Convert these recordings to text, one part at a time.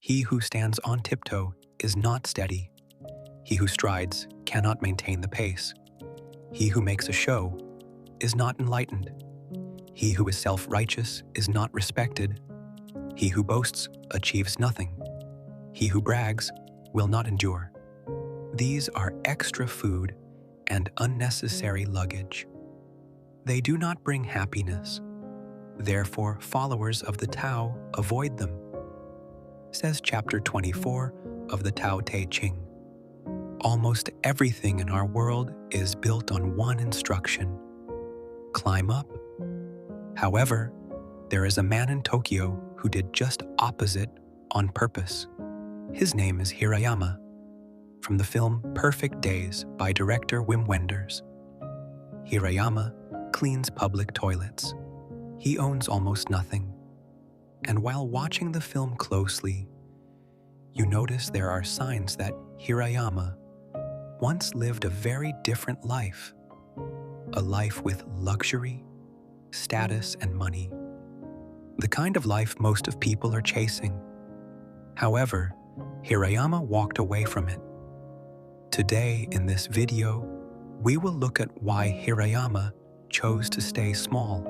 He who stands on tiptoe is not steady. He who strides cannot maintain the pace. He who makes a show is not enlightened. He who is self-righteous is not respected. He who boasts achieves nothing. He who brags will not endure. These are extra food and unnecessary luggage. They do not bring happiness. Therefore, followers of the Tao avoid them. Says chapter 24 of the Tao Te Ching. Almost everything in our world is built on one instruction: climb up. However, there is a man in Tokyo who did just opposite on purpose. His name is Hirayama, from the film Perfect Days by director Wim Wenders. Hirayama cleans public toilets. He owns almost nothing. And while watching the film closely, you notice there are signs that Hirayama once lived a very different life, a life with luxury, status, and money, the kind of life most of people are chasing. However, Hirayama walked away from it. Today, in this video, we will look at why Hirayama chose to stay small,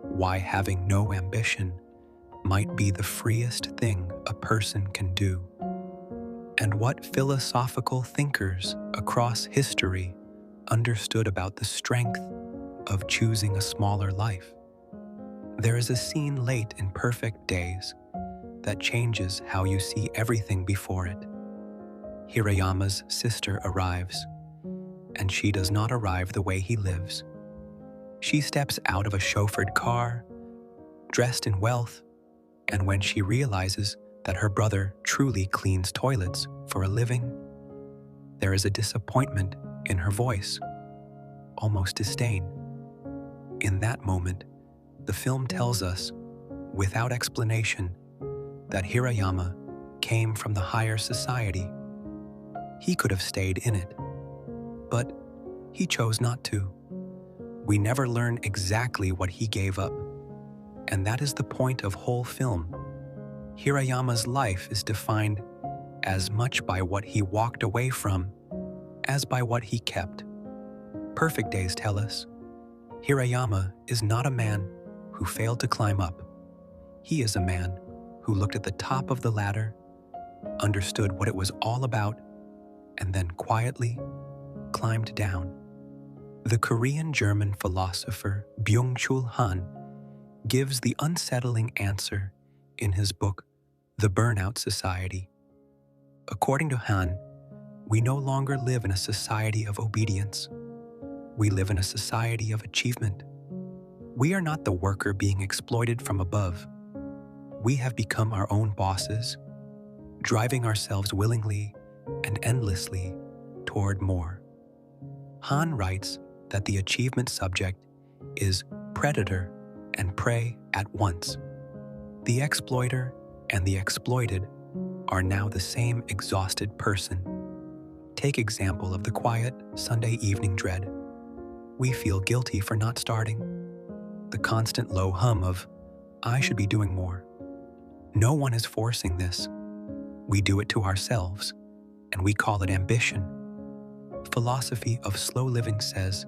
why having no ambition might be the freest thing a person can do, and what philosophical thinkers across history understood about the strength of choosing a smaller life. There is a scene late in Perfect Days that changes how you see everything before it. Hirayama's sister arrives, and she does not arrive the way he lives. She steps out of a chauffeured car, dressed in wealth, and when she realizes that her brother truly cleans toilets for a living, there is a disappointment in her voice, almost disdain. In that moment, the film tells us, without explanation, that Hirayama came from the higher society. He could have stayed in it, but he chose not to. We never learn exactly what he gave up, and that is the point of whole film. Hirayama's life is defined as much by what he walked away from as by what he kept. Perfect Days tell us, Hirayama is not a man who failed to climb up. He is a man who looked at the top of the ladder, understood what it was all about, and then quietly climbed down. The Korean-German philosopher Byung-Chul Han gives the unsettling answer in his book, The Burnout Society. According to Han, we no longer live in a society of obedience. We live in a society of achievement. We are not the worker being exploited from above. We have become our own bosses, driving ourselves willingly and endlessly toward more. Han writes that the achievement subject is predator and prey at once. The exploiter and the exploited are now the same exhausted person. Take example of the quiet Sunday evening dread. We feel guilty for not starting. The constant low hum of, I should be doing more. No one is forcing this. We do it to ourselves, and we call it ambition. Philosophy of slow living says,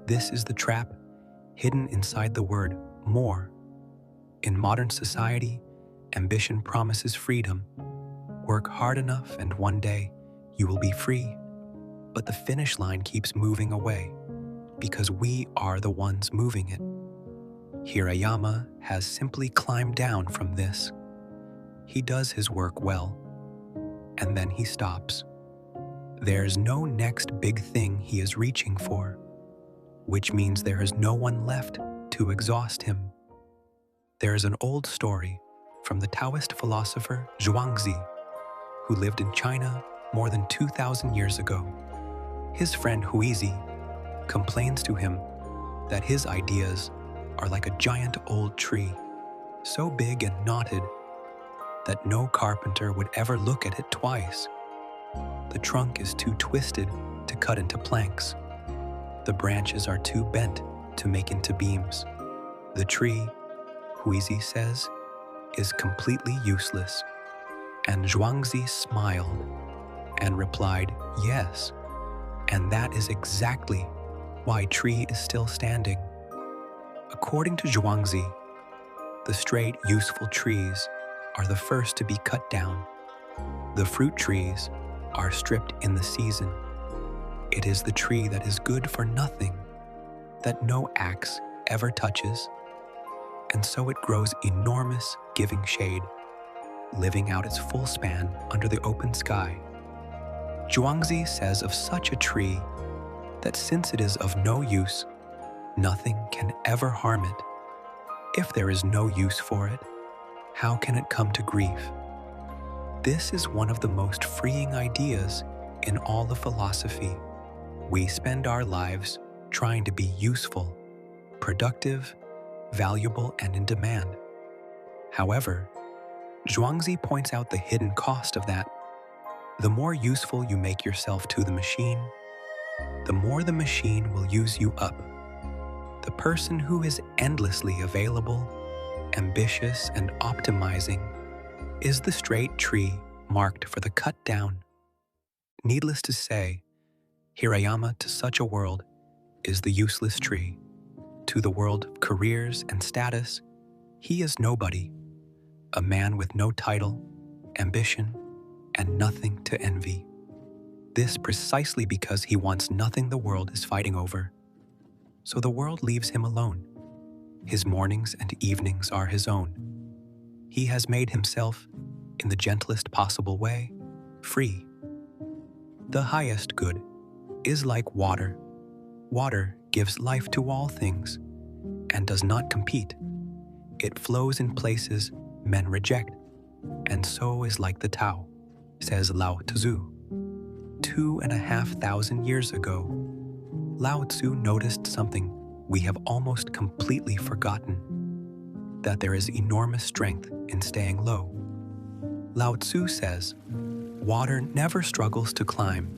this is the trap hidden inside the word more. In modern society, ambition promises freedom. Work hard enough and one day you will be free. But the finish line keeps moving away because we are the ones moving it. Hirayama has simply climbed down from this. He does his work well, and then he stops. There's no next big thing he is reaching for, which means there is no one left to exhaust him. There is an old story from the Taoist philosopher Zhuangzi, who lived in China more than 2,000 years ago. His friend Huizi complains to him that his ideas are like a giant old tree, so big and knotted that no carpenter would ever look at it twice. The trunk is too twisted to cut into planks. The branches are too bent to make into beams. The tree, Huizi says, is completely useless. And Zhuangzi smiled and replied, yes, and that is exactly why tree is still standing. According to Zhuangzi, the straight, useful trees are the first to be cut down. The fruit trees are stripped in the season. It is the tree that is good for nothing, that no axe ever touches, and so it grows enormous, giving shade, living out its full span under the open sky. Zhuangzi says of such a tree that since it is of no use, nothing can ever harm it. If there is no use for it, how can it come to grief? This is one of the most freeing ideas in all of philosophy. We spend our lives trying to be useful, productive, valuable, and in demand. However, Zhuangzi points out the hidden cost of that. The more useful you make yourself to the machine, the more the machine will use you up. The person who is endlessly available, ambitious, and optimizing is the straight tree marked for the cut down. Needless to say, Hirayama to such a world is the useless tree. To the world of careers and status, he is nobody, a man with no title, ambition, and nothing to envy. This precisely because he wants nothing the world is fighting over. So the world leaves him alone. His mornings and evenings are his own. He has made himself, in the gentlest possible way, free. The highest good is like water. Water gives life to all things and does not compete. It flows in places men reject, and so is like the Tao, says Lao Tzu. 2,500 years ago, Lao Tzu noticed something we have almost completely forgotten, that there is enormous strength in staying low. Lao Tzu says, water never struggles to climb.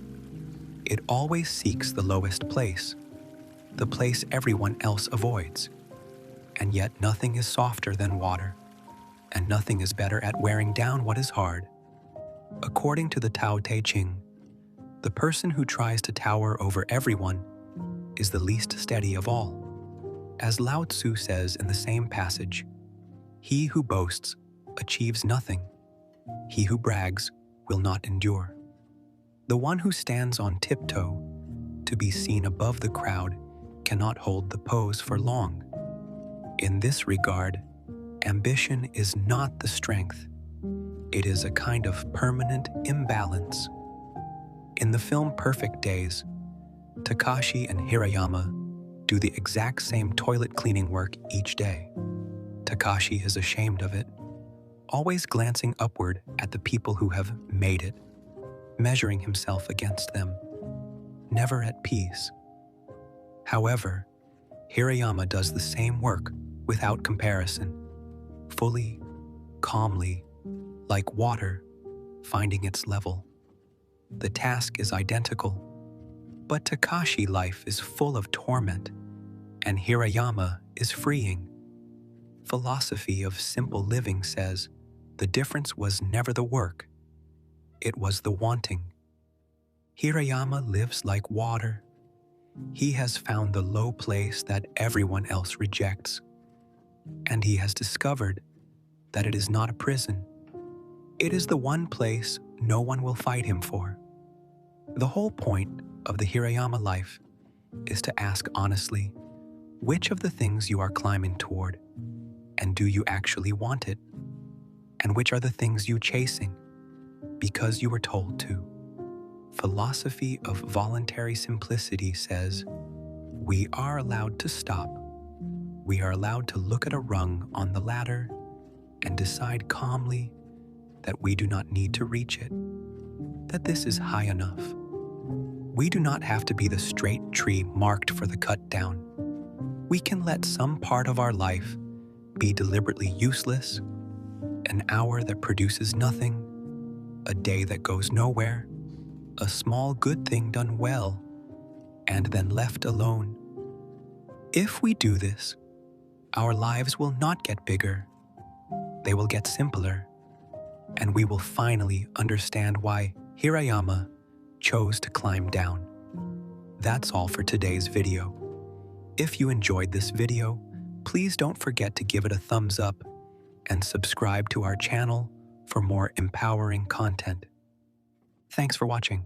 It always seeks the lowest place, the place everyone else avoids. And yet nothing is softer than water, and nothing is better at wearing down what is hard. According to the Tao Te Ching, the person who tries to tower over everyone is the least steady of all. As Lao Tzu says in the same passage, he who boasts achieves nothing. He who brags will not endure. The one who stands on tiptoe to be seen above the crowd cannot hold the pose for long. In this regard, ambition is not the strength. It is a kind of permanent imbalance. In the film Perfect Days, Takashi and Hirayama do the exact same toilet cleaning work each day. Takashi is ashamed of it, always glancing upward at the people who have made it, measuring himself against them, never at peace. However, Hirayama does the same work without comparison, fully, calmly, like water finding its level. The task is identical, but Takashi life is full of torment, and Hirayama is freeing. Philosophy of simple living says the difference was never the work, it was the wanting. Hirayama lives like water. He has found the low place that everyone else rejects, and he has discovered that it is not a prison. It is the one place no one will fight him for. The whole point of the Hirayama life is to ask honestly, which of the things you are climbing toward, and do you actually want it? And which are the things you chasing because you were told to? Philosophy of voluntary simplicity says, we are allowed to stop. We are allowed to look at a rung on the ladder and decide calmly that we do not need to reach it, that this is high enough. We do not have to be the straight tree marked for the cut down. We can let some part of our life be deliberately useless, an hour that produces nothing, a day that goes nowhere, a small good thing done well, and then left alone. If we do this, our lives will not get bigger. They will get simpler. and we will finally understand why Hirayama chose to climb down. That's all for today's video. If you enjoyed this video, please don't forget to give it a thumbs up and subscribe to our channel for more empowering content. Thanks for watching.